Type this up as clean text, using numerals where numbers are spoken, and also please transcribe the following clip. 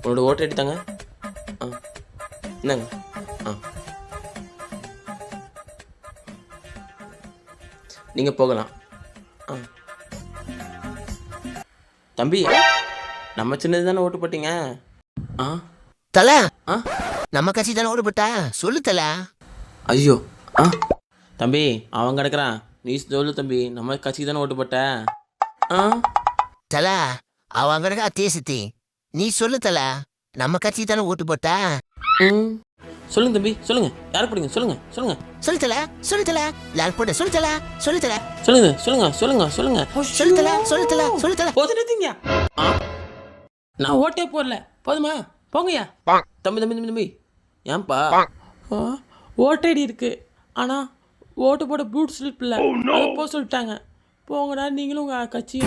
உன்னோட ஓட்டர் எடுத்தாங்க. ஆ இந்தாங்க. ஆ நீங்கள் போகலாம். ஆ தம்பி, நம்ம சின்னது தானே ஓட்டு போட்டீங்க. ஆ தல, ஆ நம்ம கட்சி தானே ஓடு போட்டா? சொல்லு தல. ஐயோ. ஆ தம்பி, அவன் கிடக்குறான். நீ சொல்லு தம்பி, நம்ம கட்சிக்கு தானே ஓட்டு போட்ட. ஆ தல, அவங்க இருக்கா தேசத்தி. நீ சொல்லு தல, நம்ம கட்சி தானே ஓட்டு போட்டா? ம் சொல்லுங்க தம்பி, சொல்லுங்க. யார் போடுங்க, சொல்லுங்க சொல்லுங்க சொல்லு தல, சொல்லு தல. லால் போட்டு சொல்லு தல, சொல்லு தல, சொல்லுங்க சொல்லுங்க சொல்லுங்க சொல்லுங்க. சொல்லு தல, சொல்லு தல, சொல்லு தல. போதுங்க. ஆ நான் ஓட்டே போடல. போதுமா? போங்கய்யா. தம்பி தம்பி தம்பி தம்பி, ஏன்பா? ஆ ஓட்டர் ஐடி இருக்கு, ஆனால் ஓட்டு போட பூட் ஸ்லிப் இல்லை. அதை போக சொல்லிட்டாங்க. போங்கடா நீங்களும் உங்கள் கட்சி.